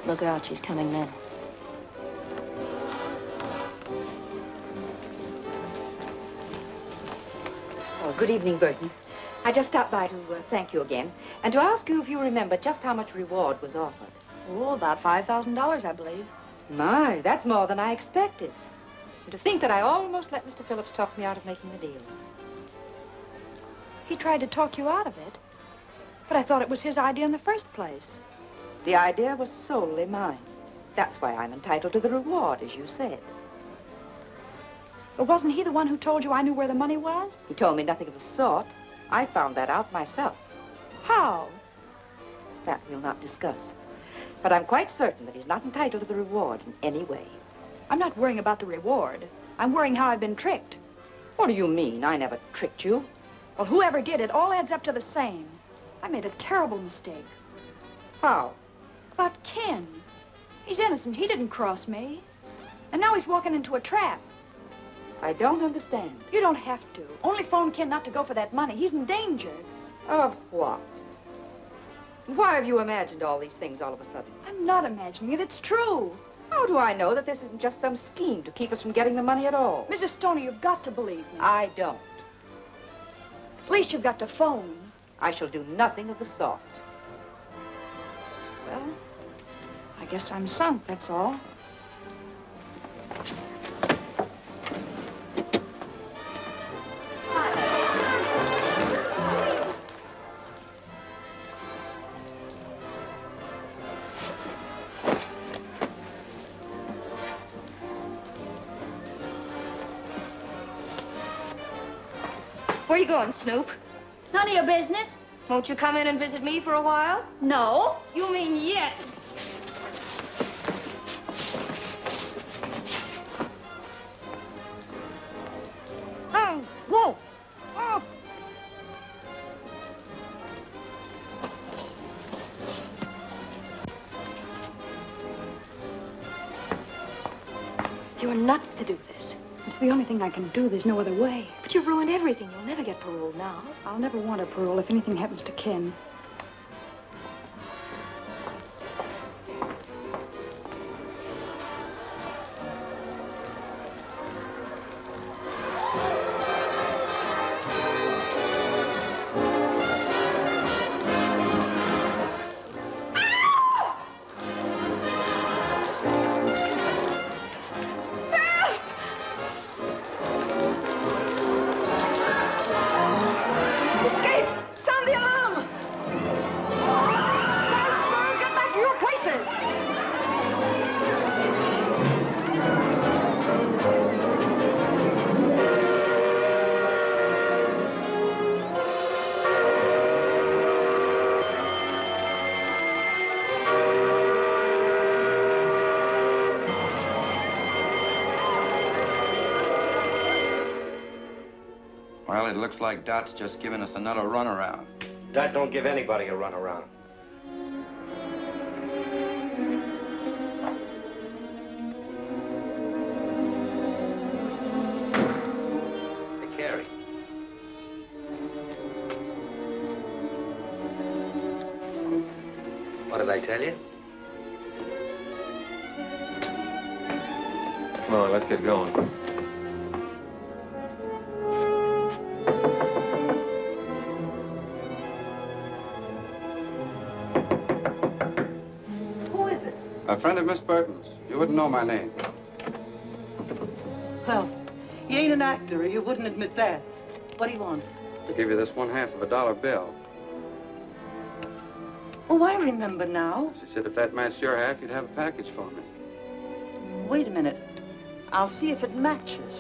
Look out, she's coming now. Oh, good evening, Burton. I just stopped by to thank you again and to ask you if you remember just how much reward was offered. Oh, about $5,000, I believe. My, that's more than I expected. And to think that I almost let Mr. Phillips talk me out of making the deal. He tried to talk you out of it, but I thought it was his idea in the first place. The idea was solely mine. That's why I'm entitled to the reward, as you said. But wasn't he the one who told you I knew where the money was? He told me nothing of the sort. I found that out myself. How? That we'll not discuss. But I'm quite certain that he's not entitled to the reward in any way. I'm not worrying about the reward. I'm worrying how I've been tricked. What do you mean? I never tricked you. Well, whoever did it all adds up to the same. I made a terrible mistake. How? About Ken. He's innocent. He didn't cross me. And now he's walking into a trap. I don't understand. You don't have to. Only phone Ken not to go for that money. He's in danger. Of what? Why have you imagined all these things all of a sudden? I'm not imagining it. It's true. How do I know that this isn't just some scheme to keep us from getting the money at all? Mrs. Stoney, you've got to believe me. I don't. At least you've got to phone. I shall do nothing of the sort. Well, I guess I'm sunk, that's all. Where you going, Snoop? None of your business. Won't you come in and visit me for a while? No. You mean yes. Oh, whoa. Oh. You're nuts to do this. It's the only thing I can do. There's no other way. But you've ruined everything. You'll never get parole now. I'll never want a parole if anything happens to Ken. Well, it looks like Dot's just giving us another runaround. Dot don't give anybody a runaround. Hey, Carey. What did I tell you? Come on, let's get going. A friend of Miss Burton's. You wouldn't know my name. Well, he ain't an actor, or you wouldn't admit that. What do you want? I'll give you this $1/2 of a dollar bill. Oh, I remember now. She said if that matched your half, you'd have a package for me. Wait a minute. I'll see if it matches.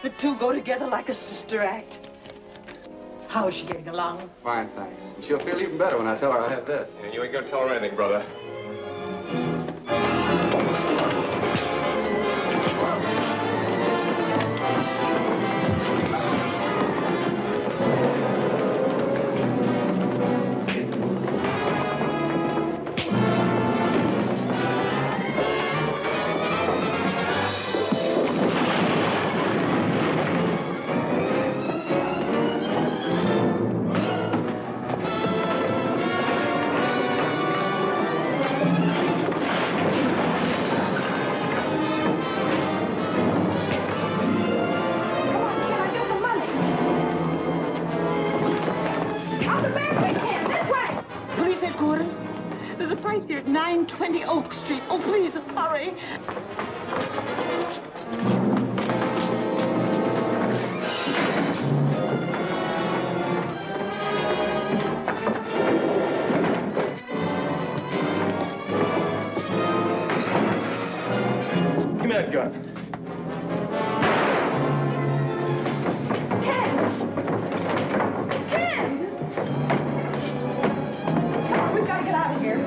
The two go together like a sister act. How is she getting along? Fine, thanks. And she'll feel even better when I tell her I have this. And you ain't gonna tell her anything, brother. Out the back way, Ken. This way. Police headquarters. There's a fight here at 920 Oak Street. Oh, please, hurry. Give me that gun. We've got to get out of here.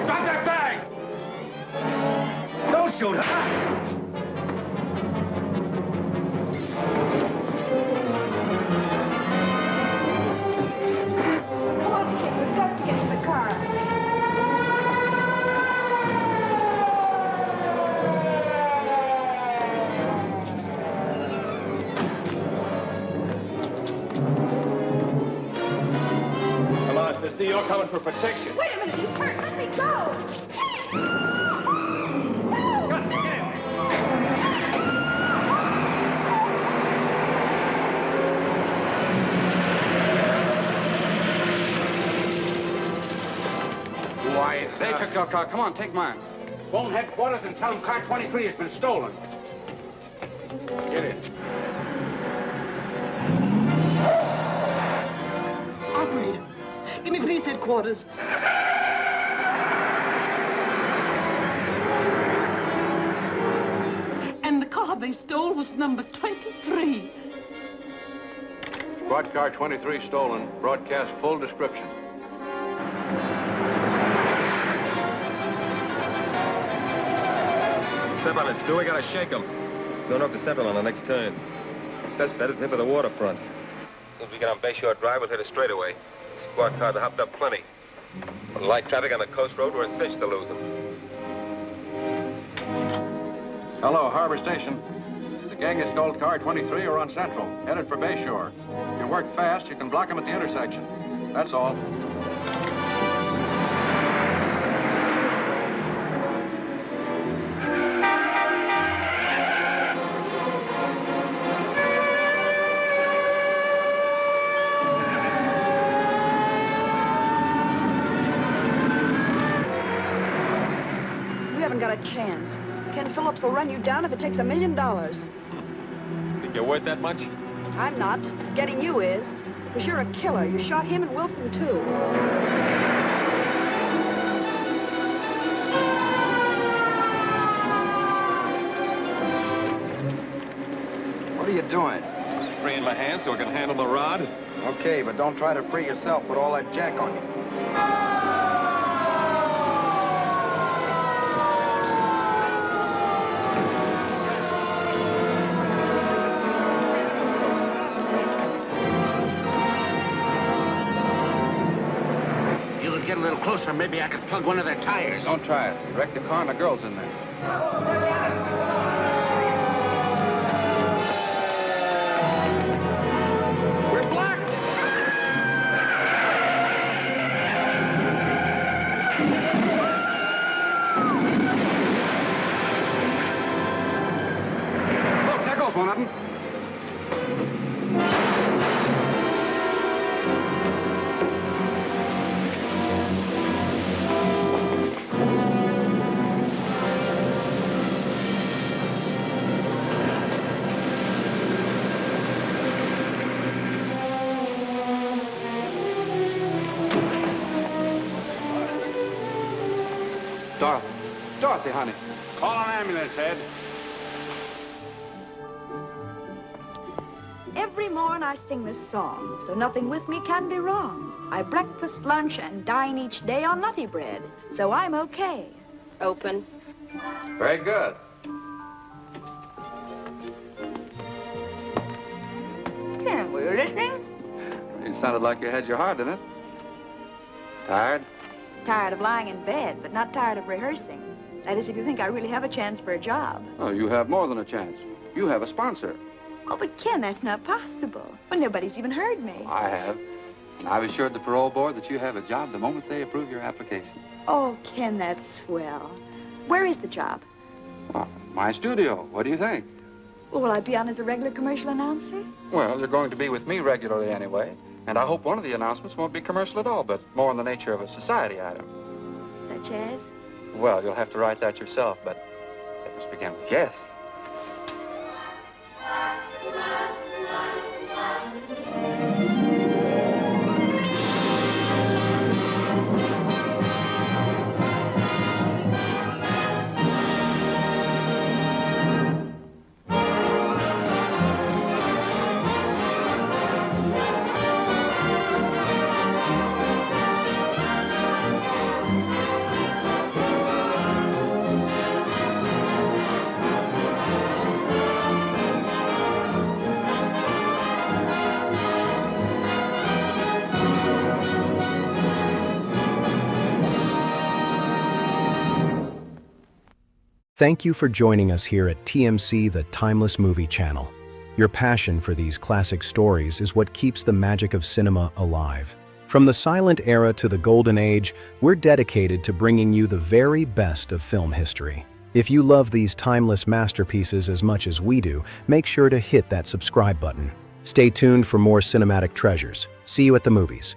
Drop that bag! Don't shoot her! Come on, kid. We've got to get to the car. Come on, sister, you're coming for protection. Wait a minute. He's hurt. Let me go. Why, they took your car. Come on, take mine. Phone headquarters and tell them car 23 has been stolen. Get it. Operator, give me police headquarters. And the car they stole was number 23. Squad car 23 stolen. Broadcast full description. Step on it, Stu. We gotta shake him. Going up to Central on the next turn. Best bet is tip of the waterfront. As soon as we get on Bayshore Drive, we'll hit it straight away. Squad cars are hopped up plenty. With light traffic on the coast road, we're a cinch to lose them. Hello, Harbor Station. The gang that stole car 23 are on Central, headed for Bayshore. If you work fast, you can block them at the intersection. That's all. We haven't got a chance. Ken Phillips will run you down if it takes $1 million. Think you're worth that much? I'm not. Getting you is. Because you're a killer. You shot him and Wilson, too. What are you doing? Just freeing my hands so I can handle the rod. Okay, but don't try to free yourself with all that jack on you. You could get a little closer, maybe I could plug one of their tires. Don't try it. Wreck the car and the girl's in there. We're blocked! Look, there goes one of them. Dorothy, honey. Call an ambulance, Ed. Every morn I sing this song, so nothing with me can be wrong. I breakfast, lunch, and dine each day on nutty bread, so I'm okay. Open. Very good. Ken, were you listening? You sounded like you had your heart in it. Tired? Tired of lying in bed, but not tired of rehearsing. That is, if you think I really have a chance for a job. Oh, you have more than a chance. You have a sponsor. Oh, but Ken, that's not possible. Well, nobody's even heard me. I have. And I've assured the parole board that you have a job the moment they approve your application. Oh, Ken, that's swell. Where is the job? Oh, my studio. What do you think? Well, will I be on as a regular commercial announcer? Well, you're going to be with me regularly anyway. And I hope one of the announcements won't be commercial at all, but more in the nature of a society item. Such as? Well, you'll have to write that yourself, but it must begin with yes. Thank you for joining us here at TMC, the Timeless Movie Channel. Your passion for these classic stories is what keeps the magic of cinema alive. From the silent era to the golden age, we're dedicated to bringing you the very best of film history. If you love these timeless masterpieces as much as we do, make sure to hit that subscribe button. Stay tuned for more cinematic treasures. See you at the movies.